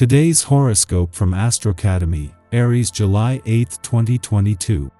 Today's horoscope from Astro Academy, Aries, July 8, 2022.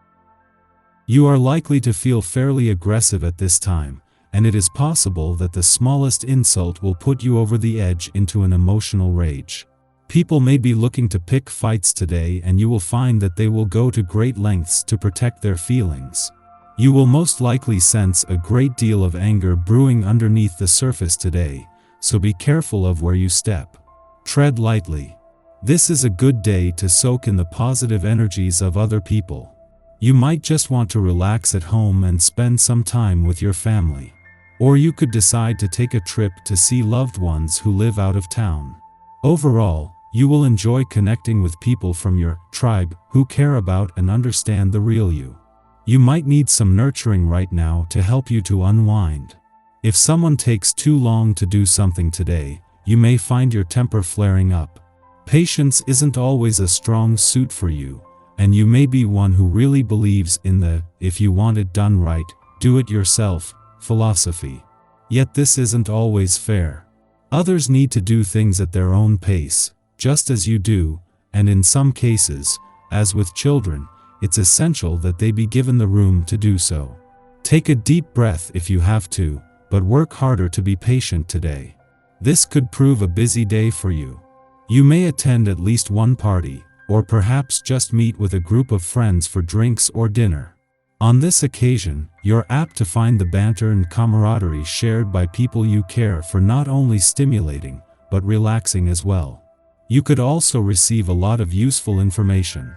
You are likely to feel fairly aggressive at this time, and it is possible that the smallest insult will put you over the edge into an emotional rage. People may be looking to pick fights today, and you will find that they will go to great lengths to protect their feelings. You will most likely sense a great deal of anger brewing underneath the surface today, so be careful of where you step. Tread lightly. This is a good day to soak in the positive energies of other people. You might just want to relax at home and spend some time with your family. Or you could decide to take a trip to see loved ones who live out of town. Overall, you will enjoy connecting with people from your tribe who care about and understand the real you. You might need some nurturing right now to help you to unwind. If someone takes too long to do something today, you may find your temper flaring up. Patience isn't always a strong suit for you, and you may be one who really believes in the "if you want it done right, do it yourself" philosophy. Yet this isn't always fair. Others need to do things at their own pace, just as you do, and in some cases, as with children, it's essential that they be given the room to do so. Take a deep breath if you have to, but work harder to be patient today. This could prove a busy day for you. You may attend at least one party, or perhaps just meet with a group of friends for drinks or dinner. On this occasion, you're apt to find the banter and camaraderie shared by people you care for not only stimulating, but relaxing as well. You could also receive a lot of useful information.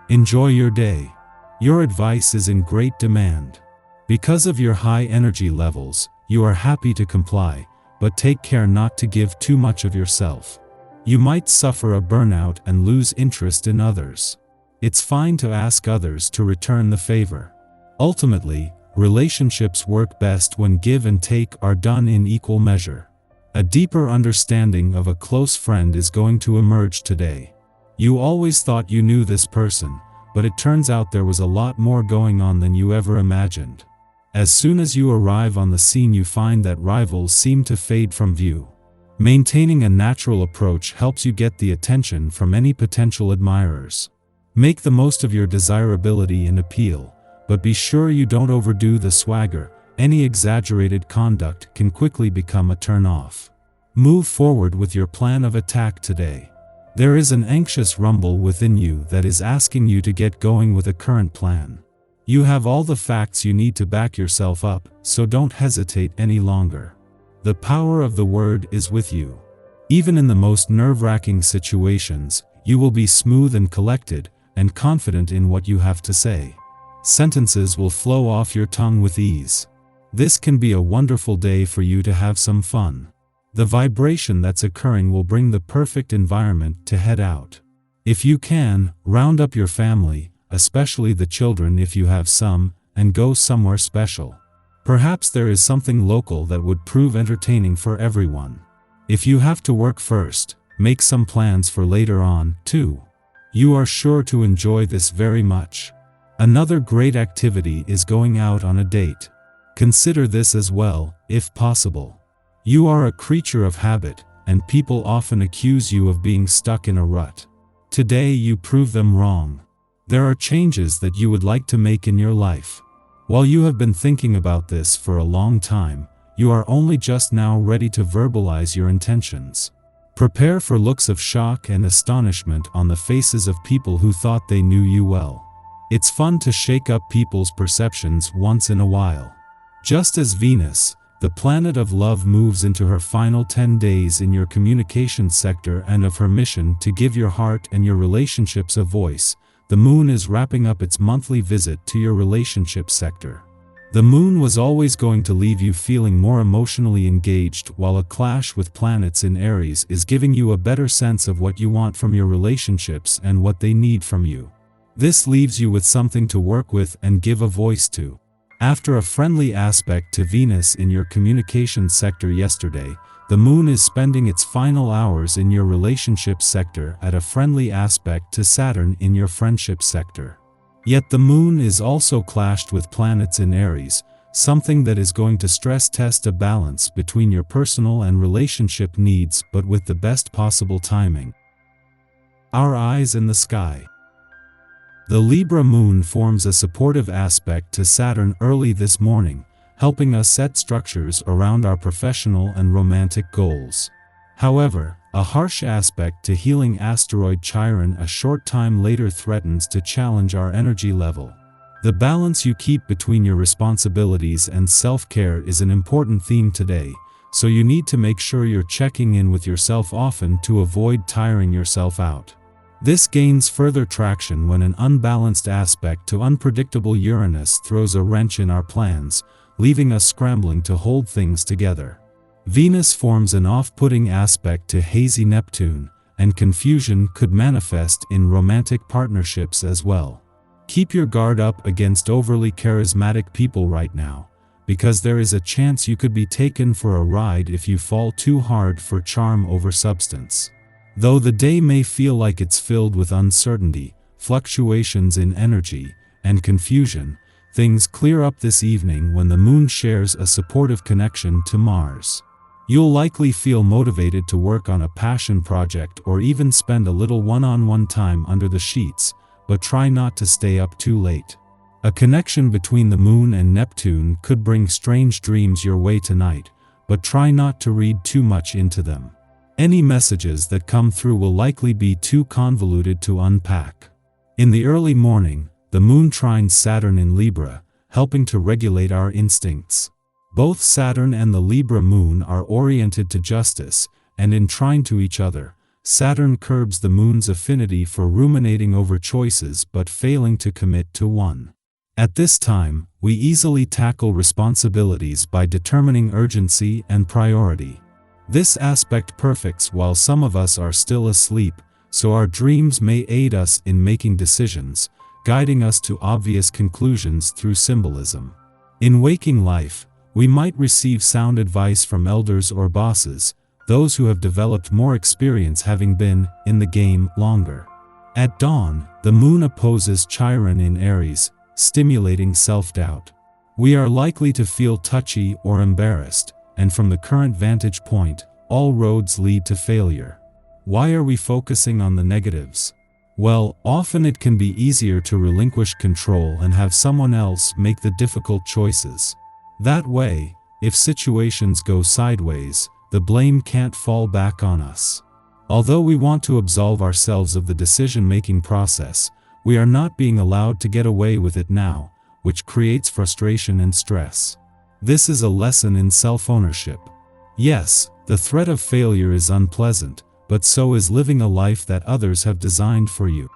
Enjoy your day. Your advice is in great demand. Because of your high energy levels, you are happy to comply, but take care not to give too much of yourself. You might suffer a burnout and lose interest in others. It's fine to ask others to return the favor. Ultimately, relationships work best when give and take are done in equal measure. A deeper understanding of a close friend is going to emerge today. You always thought you knew this person, but it turns out there was a lot more going on than you ever imagined. As soon as you arrive on the scene, you find that rivals seem to fade from view. Maintaining a natural approach helps you get the attention from any potential admirers. Make the most of your desirability and appeal, but be sure you don't overdo the swagger. Any exaggerated conduct can quickly become a turn-off. Move forward with your plan of attack today. There is an anxious rumble within you that is asking you to get going with a current plan. You have all the facts you need to back yourself up, so don't hesitate any longer. The power of the word is with you. Even in the most nerve-wracking situations, you will be smooth and collected, and confident in what you have to say. Sentences will flow off your tongue with ease. This can be a wonderful day for you to have some fun. The vibration that's occurring will bring the perfect environment to head out. If you can, round up your family, especially the children if you have some, and go somewhere special. Perhaps there is something local that would prove entertaining for everyone. If you have to work first, make some plans for later on, too. You are sure to enjoy this very much. Another great activity is going out on a date. Consider this as well, if possible. You are a creature of habit, and people often accuse you of being stuck in a rut. Today you prove them wrong. There are changes that you would like to make in your life. While you have been thinking about this for a long time, you are only just now ready to verbalize your intentions. Prepare for looks of shock and astonishment on the faces of people who thought they knew you well. It's fun to shake up people's perceptions once in a while. Just as Venus, the planet of love, moves into her final 10 days in your communication sector and of her mission to give your heart and your relationships a voice, the moon is wrapping up its monthly visit to your relationship sector. The moon was always going to leave you feeling more emotionally engaged, while a clash with planets in Aries is giving you a better sense of what you want from your relationships and what they need from you. This leaves you with something to work with and give a voice to. After a friendly aspect to Venus in your communication sector yesterday, the moon is spending its final hours in your relationship sector at a friendly aspect to Saturn in your friendship sector. Yet the moon is also clashed with planets in Aries, something that is going to stress test a balance between your personal and relationship needs, but with the best possible timing. Our eyes in the sky. The Libra moon forms a supportive aspect to Saturn early this morning, helping us set structures around our professional and romantic goals. However, a harsh aspect to healing asteroid Chiron a short time later threatens to challenge our energy level. The balance you keep between your responsibilities and self-care is an important theme today, so you need to make sure you're checking in with yourself often to avoid tiring yourself out. This gains further traction when an unbalanced aspect to unpredictable Uranus throws a wrench in our plans, leaving us scrambling to hold things together. Venus forms an off-putting aspect to hazy Neptune, and confusion could manifest in romantic partnerships as well. Keep your guard up against overly charismatic people right now, because there is a chance you could be taken for a ride if you fall too hard for charm over substance. Though the day may feel like it's filled with uncertainty, fluctuations in energy, and confusion, things clear up this evening when the moon shares a supportive connection to Mars. You'll likely feel motivated to work on a passion project or even spend a little one-on-one time under the sheets, but try not to stay up too late. A connection between the moon and Neptune could bring strange dreams your way tonight, but try not to read too much into them. Any messages that come through will likely be too convoluted to unpack. In the early morning, the moon trines Saturn in Libra, helping to regulate our instincts. Both Saturn and the Libra moon are oriented to justice, and in trine to each other, Saturn curbs the moon's affinity for ruminating over choices but failing to commit to one. At this time, we easily tackle responsibilities by determining urgency and priority. This aspect perfects while some of us are still asleep, so our dreams may aid us in making decisions, guiding us to obvious conclusions through symbolism. In waking life, we might receive sound advice from elders or bosses, those who have developed more experience having been in the game longer. At dawn, the moon opposes Chiron in Aries, stimulating self-doubt. We are likely to feel touchy or embarrassed, and from the current vantage point, all roads lead to failure. Why are we focusing on the negatives? Well, often it can be easier to relinquish control and have someone else make the difficult choices. That way, if situations go sideways, the blame can't fall back on us. Although we want to absolve ourselves of the decision-making process, we are not being allowed to get away with it now, which creates frustration and stress. This is a lesson in self-ownership. Yes, the threat of failure is unpleasant, but so is living a life that others have designed for you.